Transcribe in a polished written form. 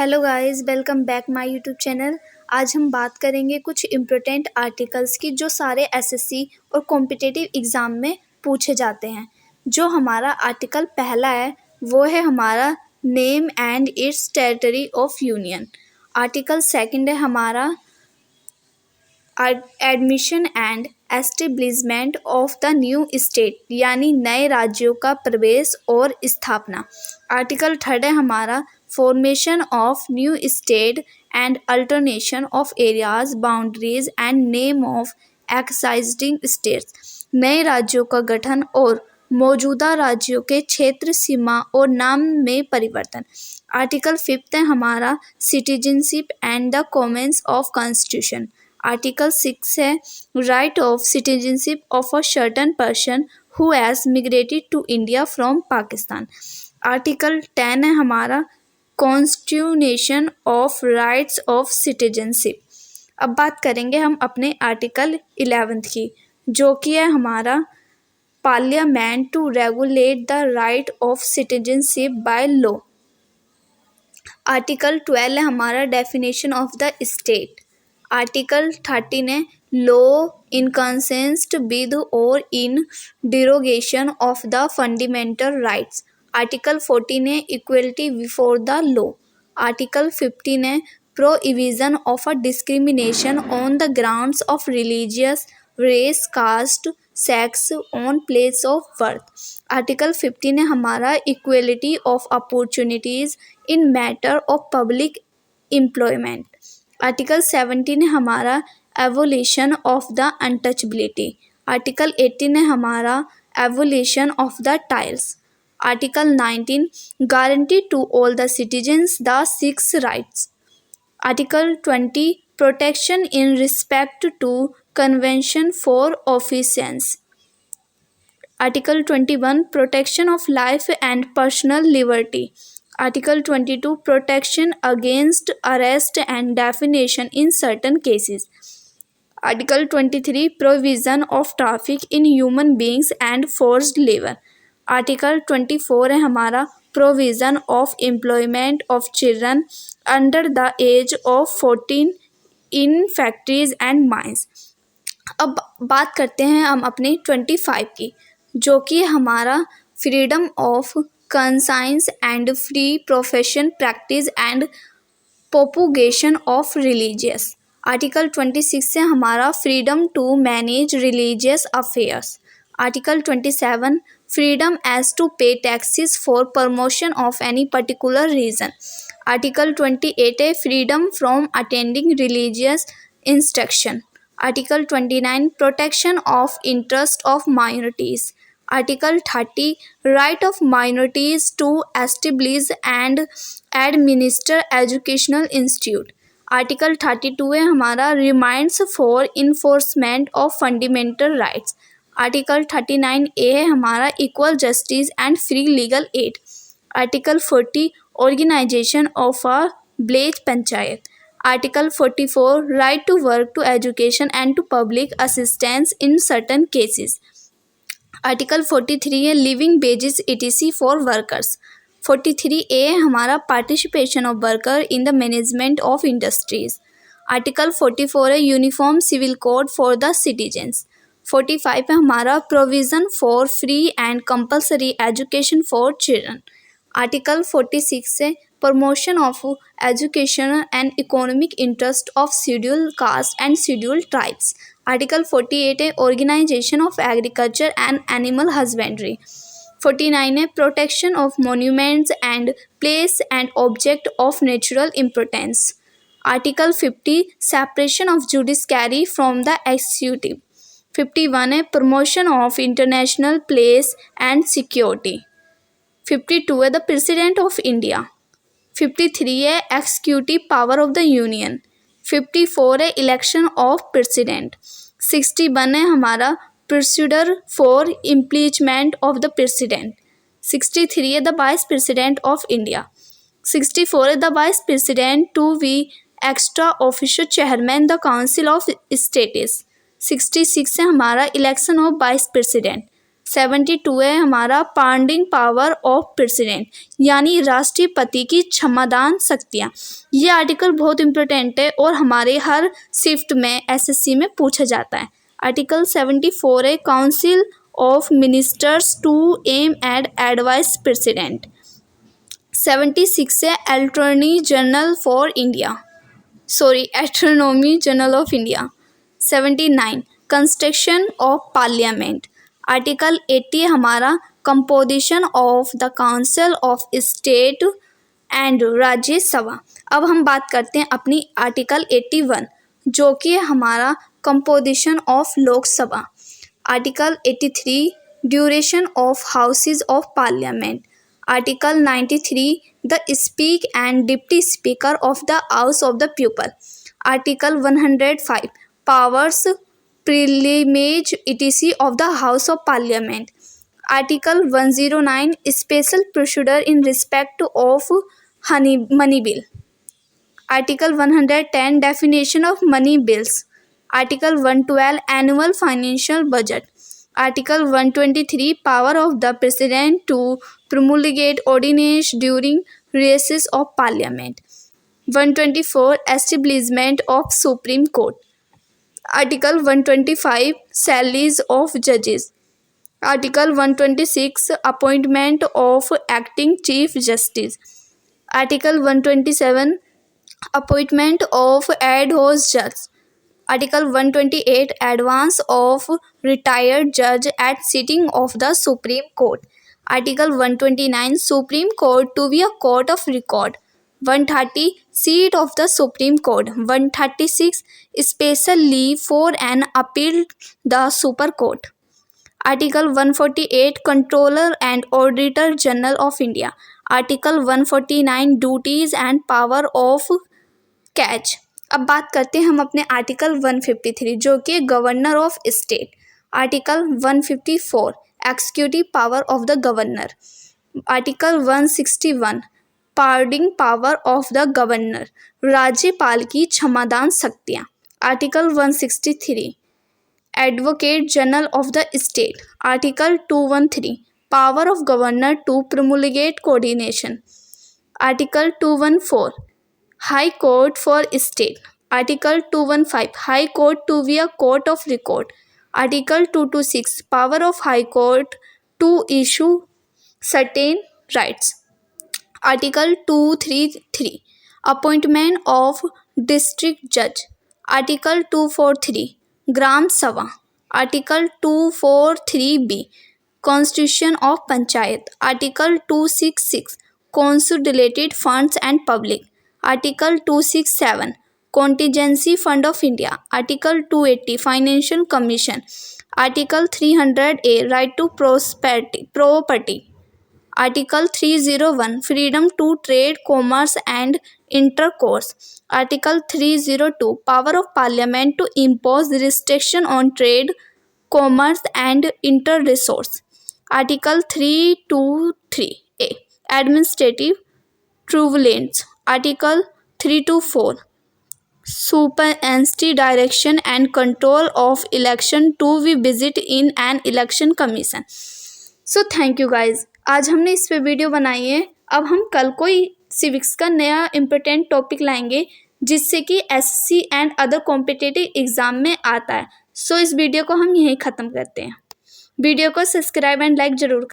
Hello guys, welcome back my YouTube channel. आज हम बात करेंगे कुछ इम्पोर्टेंट आर्टिकल्स की जो सारे एसएससी और कॉम्पिटिटिव एग्ज़ाम में पूछे जाते हैं। जो हमारा आर्टिकल पहला है वो है हमारा name and it's territory of union. Article second है हमारा admission and establishment of the new state, यानी नए राज्यों का प्रवेश और स्थापना। आर्टिकल थर्ड है हमारा formation of new state and alternation of areas, boundaries and name of existing states, नए राज्यों का गठन और मौजूदा राज्यों के क्षेत्र, सीमा और नाम में परिवर्तन। आर्टिकल फिफ्थ है हमारा citizenship and the commons of constitution. Article 6 है right of citizenship of a certain person who has migrated to India from Pakistan. Article 10 है हमारा constitution of rights of citizenship. अब बात करेंगे हम अपने आर्टिकल 11 की, जो कि है हमारा parliament to regulate the right of citizenship by law. Article 12 है हमारा definition of the state. Article 13 है लॉ इन कंसेंस विद और in derogation of the fundamental rights. Article 14 है equality before the law. Article 15 है prohibition of a discrimination on the grounds of religious, race, caste, sex, on place of birth. Article 15 है हमारा equality of opportunities in matter of public employment. Article 17 है हमारा evolution of the untouchability. Article 18 है हमारा evolution of the tiles. Article 19 guarantee to all the citizens the 6 rights. Article 20 protection in respect to convention for offences. Article 21 protection of life and personal liberty. Article 22 protection against arrest and definition in certain cases. Article 23 provision of traffic in human beings and forced labour. Article 24 है हमारा provision of employment of children under the age of 14 in factories and mines. अब बात करते हैं हम अपने 25 की, जो कि हमारा freedom of conscience and free profession practice and propagation of religious. Article 26 से हमारा freedom to manage religious affairs. Article 27 freedom as to pay taxes for promotion of any particular reason. Article 28 है freedom from attending religious instruction. Article 29 protection of interest of minorities. Article 30 right of minorities to establish and administer educational institute. Article 32 है हमारा reminds for enforcement of fundamental rights. Article 39 A है हमारा equal justice and free legal aid. Article 40 organisation of a village panchayat. Article 44 right to work to education and to public assistance in certain cases. Article 43 है living wages ETC for workers. 43 A है हमारा participation of worker in the management of industries. Article 44 है uniform civil code for the citizens. 45 है हमारा provision for free and compulsory education for children. Article 46 है promotion of education and economic interest of schedule caste and schedule tribes. Article 48 है organisation of agriculture and animal husbandry. 49 है protection of monuments and place and object of natural importance. Article 50 separation of judiciary from the executive. 51 है promotion of international place and security. 52 है the president of India. 53 है executive power of the union. 54 है election of president. 61 है हमारा procedure for impeachment of the president. 63 है the vice president of India. 64 है the vice president to be extra official chairman the council of states. 66 है हमारा election of vice president. 72 है हमारा पार्डिंग power of president, यानी राष्ट्रपति की क्षमादान शक्तियाँ। ये आर्टिकल बहुत इंपॉर्टेंट है और हमारे हर शिफ्ट में एसएससी में पूछा जाता है। आर्टिकल 74 है council of ministers to aim at advise president. 76 है attorney general for India, attorney general of India. 79 construction of parliament. Article 80 है हमारा composition of the council of state and Rajya Sabha. अब हम बात करते हैं अपनी आर्टिकल 81 जो कि है हमारा composition of Lok Sabha. Article 83 duration of houses of parliament. Article 93 the speak and deputy speaker of the house of the people. Article 105 powers privilege etc of the House of Parliament. Article 109 special procedure in respect of money bill. Article 110 definition of money bills. Article 112 annual financial budget. Article 123 power of the president to promulgate ordinance during recess of parliament. 124 establishment of Supreme Court. Article 125 salaries of judges. Article 126 appointment of acting chief justice. Article 127 appointment of ad hoc judge. Article 128 advance of retired judge at sitting of the Supreme Court. Article 129 Supreme Court to be a court of record. 130 seat of the Supreme Court. 136 special leave for an appeal the Super Court. Article 148 Controller and Auditor General of India. Article 149 Duties and Power of Catch. अब बात करते हैं हम अपने article 153 जो कि governor of state. Article 154 executive power of the governor. Article 161 pardoning power of the governor, राज्यपाल की क्षमादान शक्तियाँ। Article 163 advocate general of the state. Article 213 power of governor to promulgate coordination. Article 214 high court for state. Article 215 high court to be a court of record. Article 226 power of high court to issue certain rights. Article 233 appointment of district जज। Article 243 ग्राम सभा। Article 243 constitution of panchayat. Article 266 consolidated funds and public. Article 267 contingency fund of India. Article 280 financial commission. Article 300A right to property. Article 301 freedom to trade, commerce and intercourse. Article 302 power of parliament to impose restriction on trade, commerce and inter-resource. Article 323A administrative tribunals. Article 324 supervisory direction and control of election to be visited in an election commission. So thank you guys. आज हमने इस पे video बनाई है। अब हम कल कोई सिविक्स का नया इम्पोर्टेंट टॉपिक लाएंगे जिससे कि SSC and other competitive exam में आता है। सो इस वीडियो को हम यहीं ख़त्म करते हैं। वीडियो को सब्सक्राइब एंड लाइक जरूर